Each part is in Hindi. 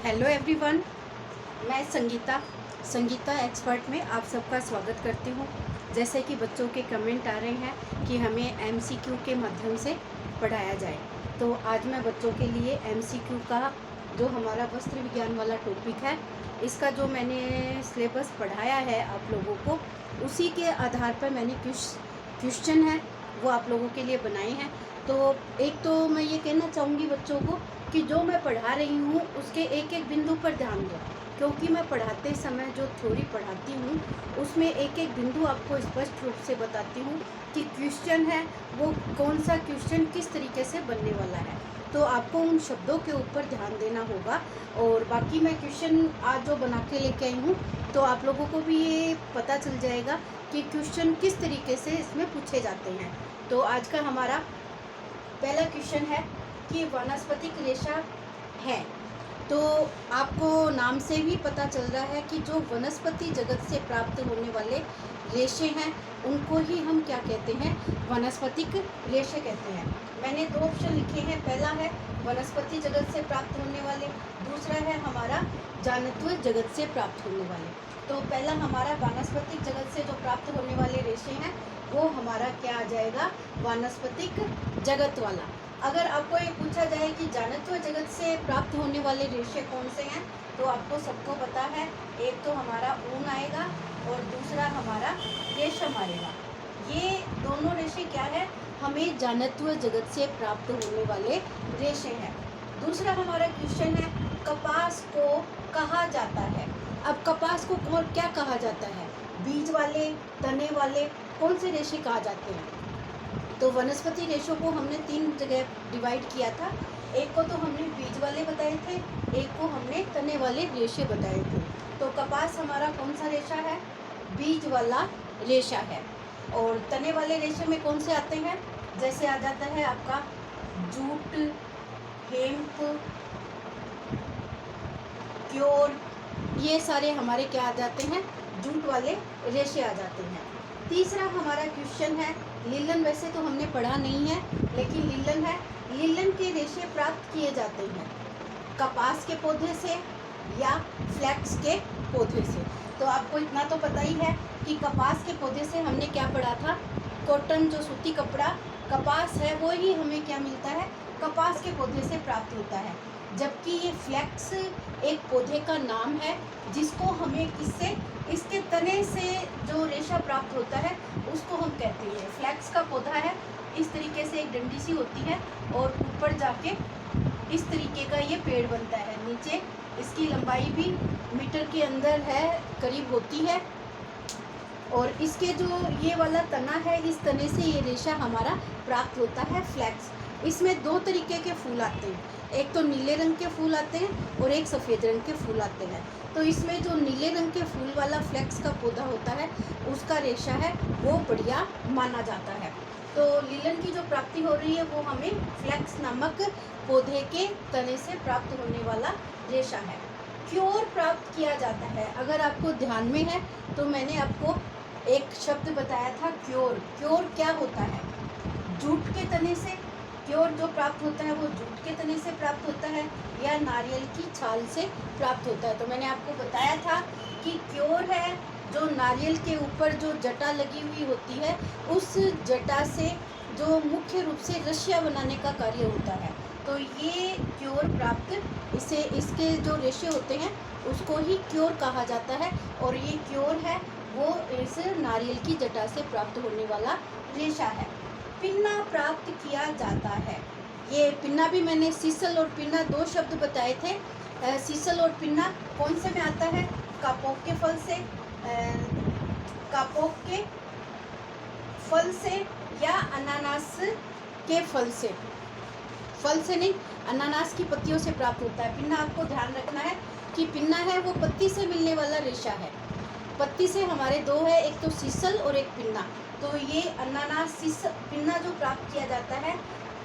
हेलो एवरीवन, मैं संगीता एक्सपर्ट में आप सबका स्वागत करती हूँ। जैसे कि बच्चों के कमेंट आ रहे हैं कि हमें एमसीक्यू के माध्यम से पढ़ाया जाए, तो आज मैं बच्चों के लिए एमसीक्यू का जो हमारा वस्त्र विज्ञान वाला टॉपिक है, इसका जो मैंने सिलेबस पढ़ाया है आप लोगों को, उसी के आधार पर मैंने क्वेश्चन है वो आप लोगों के लिए बनाए हैं। तो एक तो मैं ये कहना चाहूँगी बच्चों को कि जो मैं पढ़ा रही हूँ उसके एक एक बिंदु पर ध्यान दो, क्योंकि मैं पढ़ाते समय जो थ्योरी पढ़ाती हूँ उसमें एक एक बिंदु आपको स्पष्ट रूप से बताती हूँ कि क्वेश्चन है वो कौन सा क्वेश्चन किस तरीके से बनने वाला है। तो आपको उन शब्दों के ऊपर ध्यान देना होगा। और बाकी मैं क्वेश्चन आज जो बना के लेके आई हूँ, तो आप लोगों को भी ये पता चल जाएगा कि क्वेश्चन किस तरीके से इसमें पूछे जाते हैं। तो आज का हमारा पहला क्वेश्चन है कि वानस्पतिक रेशा है। तो आपको नाम से भी पता चल रहा है कि जो वनस्पति जगत से प्राप्त होने वाले रेशे हैं उनको ही हम क्या कहते हैं, वनस्पतिक रेशे कहते हैं। मैंने दो ऑप्शन लिखे हैं, पहला है वनस्पति जगत से प्राप्त होने वाले, दूसरा है हमारा जानत्व जगत से प्राप्त होने वाले। तो पहला हमारा वानस्पतिक जगत से जो प्राप्त होने वाले रेशे हैं वो हमारा क्या आ जाएगा, वानस्पतिक जगत वाला। अगर आपको ये पूछा जाए कि जानत्व जगत से प्राप्त होने वाले रेशे कौन से हैं, तो आपको सबको पता है, एक तो हमारा ऊन आएगा और दूसरा हमारा रेशम आएगा। ये दोनों रेशे क्या है, हमें जानत्व जगत से प्राप्त होने वाले रेशे हैं। दूसरा हमारा क्वेश्चन है, कपास को कहा जाता है। अब कपास को क्या कहा जाता है, बीज वाले, तने वाले, कौन से रेशे कहा जाते हैं। तो वनस्पति रेशों को हमने तीन जगह डिवाइड किया था। एक को तो हमने बीज वाले बताए थे, एक को हमने तने वाले रेशे बताए थे। तो कपास हमारा कौन सा रेशा है, बीज वाला रेशा है। और तने वाले रेशे में कौन से आते हैं, जैसे आ जाता है आपका जूट, हेम्प, क्योर, ये सारे हमारे क्या आ जाते हैं, जूट वाले रेशे आ जाते हैं। तीसरा हमारा क्वेश्चन है लिलन। वैसे तो हमने पढ़ा नहीं है, लेकिन लिलन है। लिलन के रेशे प्राप्त किए जाते हैं कपास के पौधे से या फ्लैक्स के पौधे से। तो आपको इतना तो पता ही है कि कपास के पौधे से हमने क्या पढ़ा था, कॉटन जो सूती कपड़ा कपास है वो ही हमें क्या मिलता है, कपास के पौधे से प्राप्त होता है। जबकि ये फ्लैक्स एक पौधे का नाम है जिसको हमें किससे, इसके तने से जो रेशा प्राप्त होता है उसको हम कहते हैं। फ्लैक्स का पौधा है, इस तरीके से एक डंडी सी होती है और ऊपर जाके इस तरीके का ये पेड़ बनता है। नीचे इसकी लंबाई भी मीटर के अंदर है, करीब होती है। और इसके जो ये वाला तना है, इस तने से ये रेशा हमारा प्राप्त होता है फ्लैक्स। इसमें दो तरीके के फूल आते हैं, एक तो नीले रंग के फूल आते हैं और एक सफ़ेद रंग के फूल आते हैं। तो इसमें जो नीले रंग के फूल वाला फ्लैक्स का पौधा होता है उसका रेशा है वो बढ़िया माना जाता है। तो लिलन की जो प्राप्ति हो रही है वो हमें फ्लैक्स नामक पौधे के तने से प्राप्त होने वाला रेशा है। क्योर प्राप्त किया जाता है, अगर आपको ध्यान में है तो मैंने आपको एक शब्द बताया था क्योर। क्योर क्या होता है, जूट के तने से क्योर जो प्राप्त होता है वो जूट के तने से प्राप्त होता है या नारियल की छाल से प्राप्त होता है। तो मैंने आपको बताया था कि क्योर है जो नारियल के ऊपर जो जटा लगी हुई होती है, उस जटा से जो मुख्य रूप से रस्सियाँ बनाने का कार्य होता है। तो ये क्योर प्राप्त, इसे इसके जो रेशे होते हैं उसको ही क्योर कहा जाता है। और ये क्योर है वो इस नारियल की जटा से प्राप्त होने वाला रेशा है। पिन्ना प्राप्त किया जाता है। ये पिन्ना भी मैंने सीसल और पिन्ना दो शब्द बताए थे। सीसल और पिन्ना कौन से में आता है, कापोक के फल से, कापोक के फल से या अनानास के फल से, फल से नहीं अनानास की पत्तियों से प्राप्त होता है। पिन्ना आपको ध्यान रखना है कि पिन्ना है वो पत्ती से मिलने वाला रेशा है। पत्ती से हमारे दो है, एक तो सीसल और एक पिन्ना। तो ये अनानास पिन्ना जो प्राप्त किया जाता है,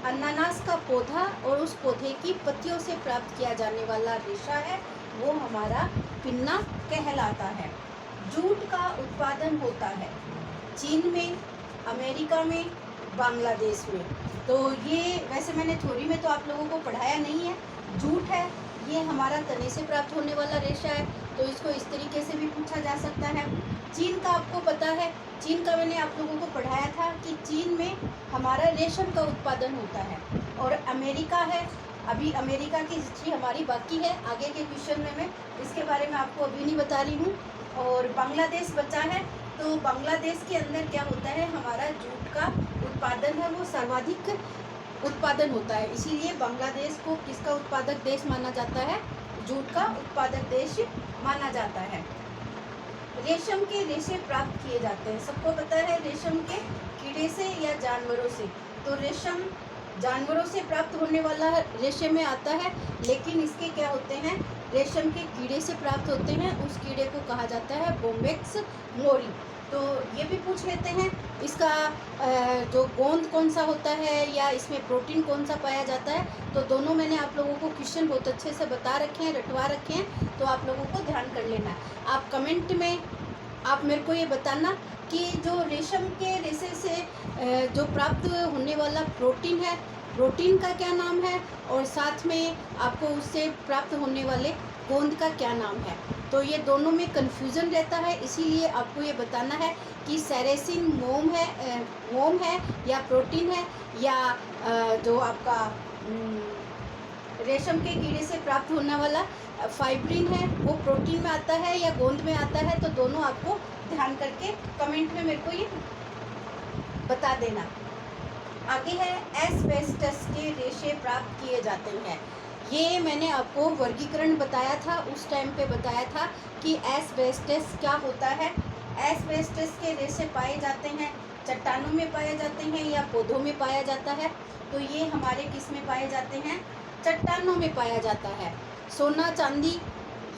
अनानास का पौधा और उस पौधे की पत्तियों से प्राप्त किया जाने वाला रेशा है वो हमारा पिन्ना कहलाता है। जूट का उत्पादन होता है चीन में, अमेरिका में, बांग्लादेश में। तो ये वैसे मैंने थ्योरी में तो आप लोगों को पढ़ाया नहीं है, झूठ है। ये हमारा तने से प्राप्त होने वाला रेशा है, तो इसको इस तरीके से भी पूछा जा सकता है। चीन का आपको पता है, चीन का मैंने आप लोगों को पढ़ाया था कि चीन में हमारा रेशम का उत्पादन होता है। और अमेरिका है, अभी अमेरिका की हिस्ट्री हमारी बाकी है, आगे के क्वेश्चन में मैं इसके बारे में आपको अभी नहीं बता रही हूँ। और बांग्लादेश बचा है, तो बांग्लादेश के अंदर क्या होता है, हमारा जूट का उत्पादन है वो सर्वाधिक उत्पादन होता है, इसीलिए बांग्लादेश को किसका उत्पादक देश माना जाता है, जूट का उत्पादक देश माना जाता है। रेशम के रेशे प्राप्त किए जाते हैं, सबको पता है रेशम के कीड़े से या जानवरों से। तो रेशम जानवरों से प्राप्त होने वाला रेशे में आता है, लेकिन इसके क्या होते हैं, रेशम के कीड़े से प्राप्त होते हैं, उस कीड़े को कहा जाता है बोम्बेक्स मोरी। तो ये भी पूछ लेते हैं इसका जो गोंद कौन सा होता है या इसमें प्रोटीन कौन सा पाया जाता है। तो दोनों मैंने आप लोगों को क्वेश्चन बहुत अच्छे से बता रखे हैं, रटवा रखे हैं, तो आप लोगों को ध्यान कर लेना है। आप कमेंट में आप मेरे को ये बताना कि जो रेशम के रेशे से जो प्राप्त होने वाला प्रोटीन है, प्रोटीन का क्या नाम है, और साथ में आपको उससे प्राप्त होने वाले गोंद का क्या नाम है। तो ये दोनों में कन्फ्यूज़न रहता है, इसीलिए आपको ये बताना है कि सेरेसिन मोम है या प्रोटीन है, या जो आपका रेशम के कीड़े से प्राप्त होने वाला फाइब्रिन है वो प्रोटीन में आता है या गोंद में आता है। तो दोनों आपको ध्यान करके कमेंट में मेरे को ये बता देना। आगे है एस्बेस्टस के रेशे प्राप्त किए जाते हैं। ये मैंने आपको वर्गीकरण बताया था, उस टाइम पे बताया था कि एस्बेस्टस क्या होता है। एस्बेस्टस के रेशे पाए जाते हैं, चट्टानों में पाए जाते हैं या पौधों में पाया जाता है। तो ये हमारे किस में पाए जाते हैं, चट्टानों में पाया जाता है। सोना चांदी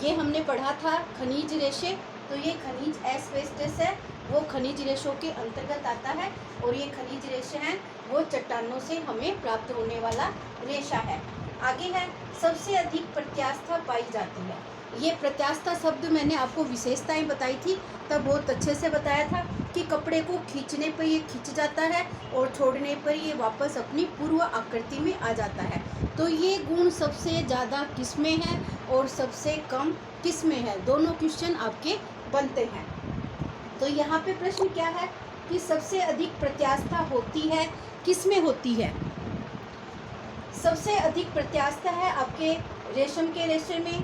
ये हमने पढ़ा था, खनिज रेशे, तो ये खनिज एस्बेस्टस है, वो खनिज रेशों के अंतर्गत आता है, और ये खनिज रेशे हैं वो चट्टानों से हमें प्राप्त होने वाला रेशा है। आगे है सबसे अधिक प्रत्यास्था पाई जाती है। ये प्रत्यास्था शब्द मैंने आपको विशेषताएं बताई थी, तब बहुत अच्छे से बताया था कि कपड़े को खींचने पर ये खींच जाता है और छोड़ने पर ये वापस अपनी पूर्व आकृति में आ जाता है। तो ये गुण सबसे ज़्यादा किस में है और सबसे कम किस में है, दोनों क्वेश्चन आपके बनते हैं। तो यहाँ पे प्रश्न क्या है कि सबसे अधिक प्रत्यास्था होती है किस में होती है। सबसे अधिक प्रत्यास्था है आपके रेशम के रेशे में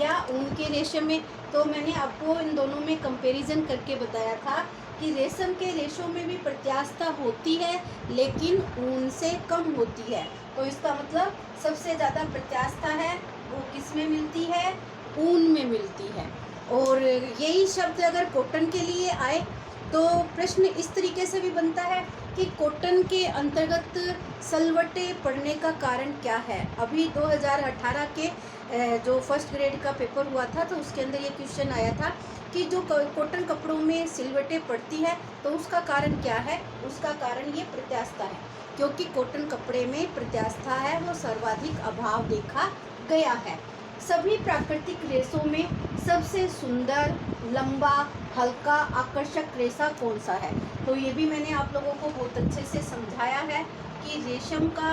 या ऊन के रेशे में। तो मैंने आपको इन दोनों में कंपैरिजन करके बताया था कि रेशम के रेशों में भी प्रत्यास्था होती है, लेकिन ऊन से कम होती है। तो इसका मतलब सबसे ज़्यादा प्रत्यास्था है वो किस में मिलती है, ऊन में मिलती है। और यही शब्द अगर कॉटन के लिए आए तो प्रश्न इस तरीके से भी बनता है कि कॉटन के अंतर्गत सलवटे पड़ने का कारण क्या है। अभी 2018 के जो फर्स्ट ग्रेड का पेपर हुआ था तो उसके अंदर ये क्वेश्चन आया था कि जो कॉटन कपड़ों में सिलवटें पड़ती है तो उसका कारण क्या है। उसका कारण ये प्रत्यास्था है, क्योंकि कॉटन कपड़े में प्रत्यास्था है वो सर्वाधिक अभाव देखा गया है। सभी प्राकृतिक रेशों में सबसे सुंदर, लंबा, हल्का, आकर्षक रेशा कौन सा है। तो ये भी मैंने आप लोगों को बहुत अच्छे से समझाया है कि रेशम का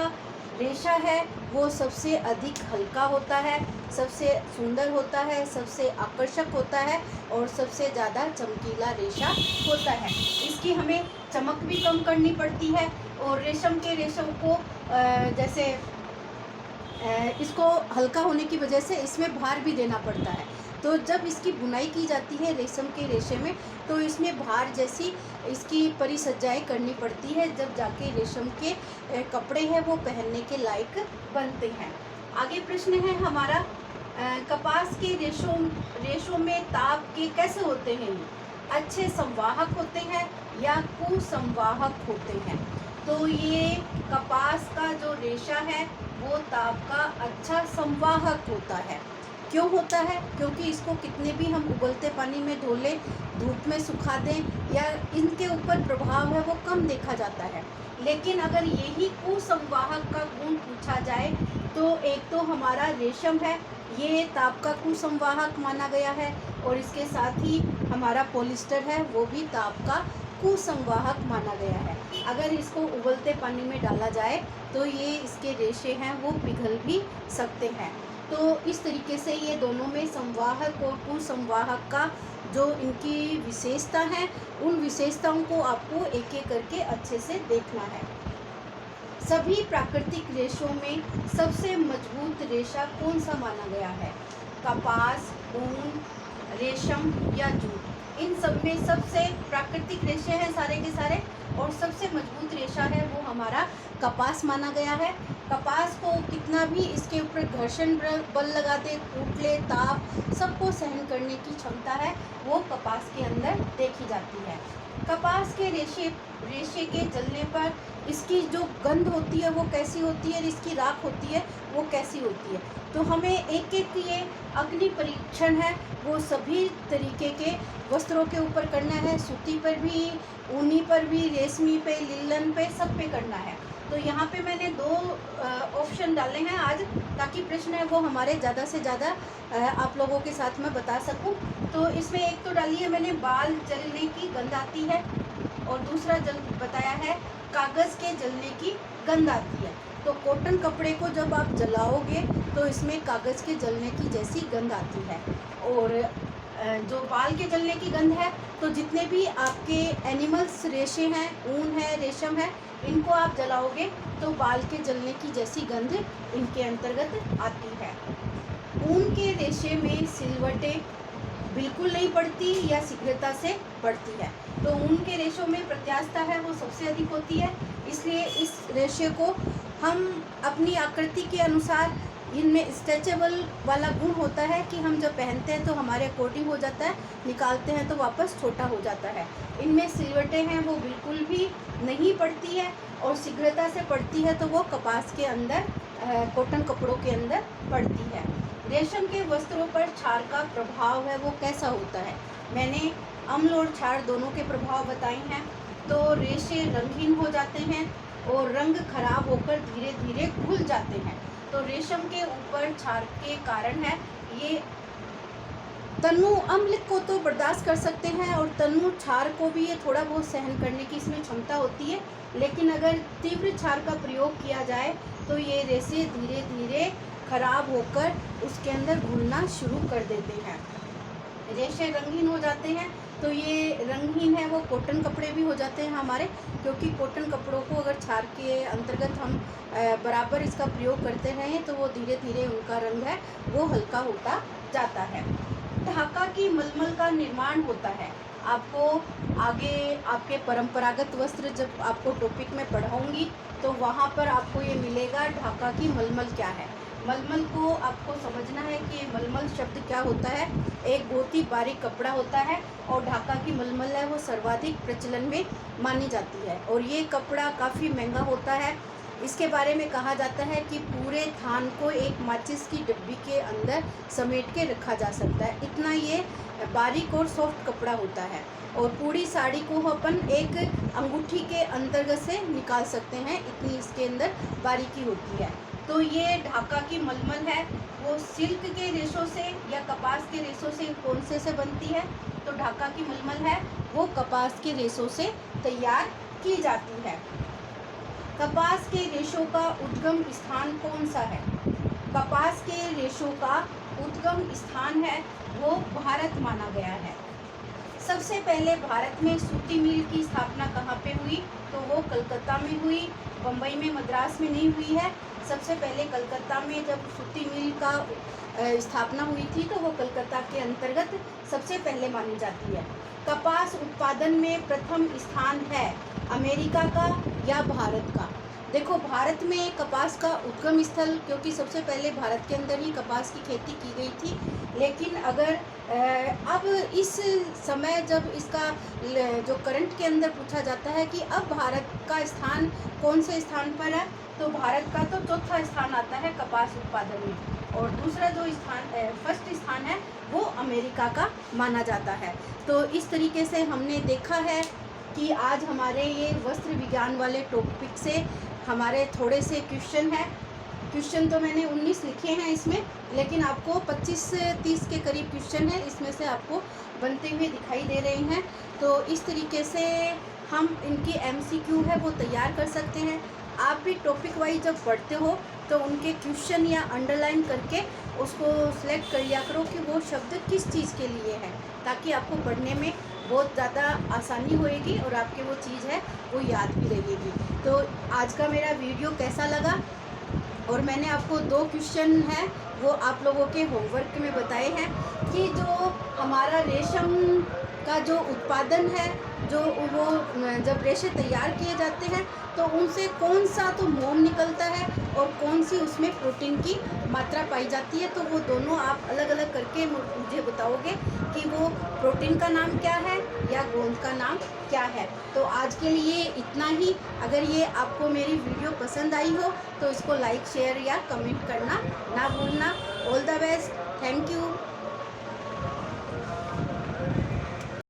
रेशा है वो सबसे अधिक हल्का होता है, सबसे सुंदर होता है, सबसे आकर्षक होता है और सबसे ज़्यादा चमकीला रेशा होता है। इसकी हमें चमक भी कम करनी पड़ती है और रेशम के रेशों को जैसे इसको हल्का होने की वजह से इसमें भार भी देना पड़ता है। तो जब इसकी बुनाई की जाती है रेशम के रेशे में तो इसमें भार जैसी इसकी परिसज्जाएं करनी पड़ती है, जब जाके रेशम के कपड़े हैं वो पहनने के लायक बनते हैं। आगे प्रश्न है हमारा कपास के रेशों में ताप के कैसे होते हैं, ये अच्छे संवाहक होते हैं या कुसंवाहक होते हैं। तो ये कपास का जो रेशा है वो ताप का अच्छा संवाहक होता है। क्यों होता है, क्योंकि इसको कितने भी हम उबलते पानी में धो लें, धूप में सुखा दें या इनके ऊपर प्रभाव है वो कम देखा जाता है। लेकिन अगर यही कुसंवाहक का गुण पूछा जाए तो एक तो हमारा रेशम है ये ताप का कुसंवाहक माना गया है, और इसके साथ ही हमारा पॉलिस्टर है वो भी ताप का कुसंवाहक माना गया है। अगर इसको उबलते पानी में डाला जाए तो ये इसके रेशे हैं वो पिघल भी सकते हैं। तो इस तरीके से ये दोनों में संवाहक और कुसंवाहक का जो इनकी विशेषता है, उन विशेषताओं को आपको एक एक करके अच्छे से देखना है। सभी प्राकृतिक रेशों में सबसे मजबूत रेशा कौन सा माना गया है? कपास, ऊन, रेशम या जूट। इन सब में सबसे प्राकृतिक रेशे हैं सारे के सारे, और सबसे मजबूत रेशा है वो हमारा कपास माना गया है। कपास को कितना भी इसके ऊपर घर्षण बल लगा दे, टूट ले, ताप, सबको सहन करने की क्षमता है वो कपास के अंदर देखी जाती है। कपास के रेशे के जलने पर इसकी जो गंध होती है वो कैसी होती है, इसकी राख होती है वो कैसी होती है। तो हमें एक एक ये अग्नि परीक्षण है वो सभी तरीके के वस्त्रों के ऊपर करना है, सूती पर भी, ऊनी पर भी, रेशमी पे, लिलन पे, सब पे करना है। तो यहाँ पे मैंने 2 ऑप्शन डाले हैं आज, ताकि प्रश्न है वो हमारे ज़्यादा से ज़्यादा आप लोगों के साथ में बता सकूं। तो इसमें एक तो डाली है मैंने बाल जलने की गंध आती है, और दूसरा बताया है कागज़ के जलने की गंध आती है। तो कॉटन कपड़े को जब आप जलाओगे तो इसमें कागज़ के जलने की जैसी गंध आती है। और जो बाल के जलने की गंध है, तो जितने भी आपके एनिमल्स रेशे हैं, ऊन है, रेशम है, इनको आप जलाओगे तो बाल के जलने की जैसी गंध इनके अंतर्गत आती है। ऊन के रेशे में सिलवटें बिल्कुल नहीं पड़ती या शीघ्रता से पड़ती है। तो ऊन के रेशों में प्रत्यास्थता है वो सबसे अधिक होती है, इसलिए इस रेशे को हम अपनी आकृति के अनुसार, इनमें स्ट्रेचेबल वाला गुण होता है कि हम जब पहनते हैं तो हमारे अकॉर्डिंग हो जाता है, निकालते हैं तो वापस छोटा हो जाता है। इनमें सिलवटें हैं वो बिल्कुल भी नहीं पड़ती है, और शीघ्रता से पड़ती है तो वो कपास के अंदर, कॉटन कपड़ों के अंदर पड़ती है। रेशम के वस्त्रों पर क्षार का प्रभाव है वो कैसा होता है? मैंने अम्ल और क्षार दोनों के प्रभाव बताए हैं। तो रेशे रंगहीन हो जाते हैं और रंग खराब होकर धीरे धीरे घुल जाते हैं। तो रेशम के ऊपर क्षार के कारण है ये, तनु अम्ल को तो बर्दाश्त कर सकते हैं और तनु क्षार को भी ये थोड़ा बहुत सहन करने की इसमें क्षमता होती है, लेकिन अगर तीव्र क्षार का प्रयोग किया जाए तो ये रेशे धीरे धीरे खराब होकर उसके अंदर घुलना शुरू कर देते हैं। रेशे रंगहीन हो जाते हैं, तो ये रंगहीन है वो कॉटन कपड़े भी हो जाते हैं हमारे, क्योंकि कॉटन कपड़ों को अगर क्षार के अंतर्गत हम बराबर इसका प्रयोग करते रहें तो वो धीरे धीरे उनका रंग है वो हल्का होता जाता है। ढाका की मलमल का निर्माण होता है। आपको आगे आपके परंपरागत वस्त्र जब आपको टॉपिक में पढ़ाऊंगी तो वहाँ पर आपको ये मिलेगा ढाका की मलमल क्या है। मलमल को आपको समझना है कि मलमल शब्द क्या होता है। एक बहुत ही बारीक कपड़ा होता है, और ढाका की मलमल है वो सर्वाधिक प्रचलन में मानी जाती है, और ये कपड़ा काफ़ी महंगा होता है। इसके बारे में कहा जाता है कि पूरे थान को एक माचिस की डिब्बी के अंदर समेट के रखा जा सकता है, इतना ये बारीक और सॉफ्ट कपड़ा होता है। और पूरी साड़ी को अपन एक अंगूठी के अंतर्गत से निकाल सकते हैं, इतनी इसके अंदर बारीकी होती है। तो ये ढाका की मलमल है वो सिल्क के रेशों से या कपास के रेशों से, कौन से बनती है? तो ढाका की मलमल है वो कपास के रेशों से तैयार की जाती है। कपास के रेशों का उद्गम स्थान कौन सा है? कपास के रेशों का उद्गम स्थान है वो भारत माना गया है। सबसे पहले भारत में सूती मिल की स्थापना कहाँ पे हुई? तो वो कलकत्ता में हुई, बम्बई में, मद्रास में नहीं हुई है। सबसे पहले कलकत्ता में जब सूती मिल का स्थापना हुई थी तो वो कलकत्ता के अंतर्गत सबसे पहले मानी जाती है। कपास उत्पादन में प्रथम स्थान है अमेरिका का या भारत का? देखो, भारत में कपास का उद्गम स्थल, क्योंकि सबसे पहले भारत के अंदर ही कपास की खेती की गई थी। लेकिन अगर अब इस समय जब इसका जो करंट के अंदर पूछा जाता है कि अब भारत का स्थान कौन से स्थान पर है, तो भारत का तो चौथा स्थान आता है कपास उत्पादन में, और दूसरा जो स्थान फर्स्ट स्थान है वो अमेरिका का माना जाता है। तो इस तरीके से हमने देखा है कि आज हमारे ये वस्त्र विज्ञान वाले टॉपिक से हमारे थोड़े से क्वेश्चन हैं। क्वेश्चन तो मैंने 19 लिखे हैं इसमें, लेकिन आपको 25 से 30 के करीब क्वेश्चन है, इसमें से आपको बनते हुए दिखाई दे रहे हैं। तो इस तरीके से हम इनकी MCQ है वो तैयार कर सकते हैं। आप भी टॉपिक वाइज जब पढ़ते हो तो उनके क्वेश्चन या अंडरलाइन करके उसको सिलेक्ट कर लिया करो कि वो शब्द किस चीज़ के लिए है, ताकि आपको पढ़ने में बहुत ज़्यादा आसानी होएगी और आपके वो चीज़ है वो याद भी रहेगी। तो आज का मेरा वीडियो कैसा लगा, और मैंने आपको 2 क्वेश्चन हैं वो आप लोगों के होमवर्क में बताए हैं कि जो हमारा रेशम का जो उत्पादन है, जो वो जब रेशे तैयार किए जाते हैं तो उनसे कौन सा तो मोम निकलता है और कौन सी उसमें प्रोटीन की मात्रा पाई जाती है। तो वो दोनों आप अलग अलग करके मुझे बताओगे कि वो प्रोटीन का नाम क्या है या गोंद का नाम क्या है। तो आज के लिए इतना ही। अगर ये आपको मेरी वीडियो पसंद आई हो तो इसको लाइक शेयर या कमेंट करना ना भूलना। All the best, thank you.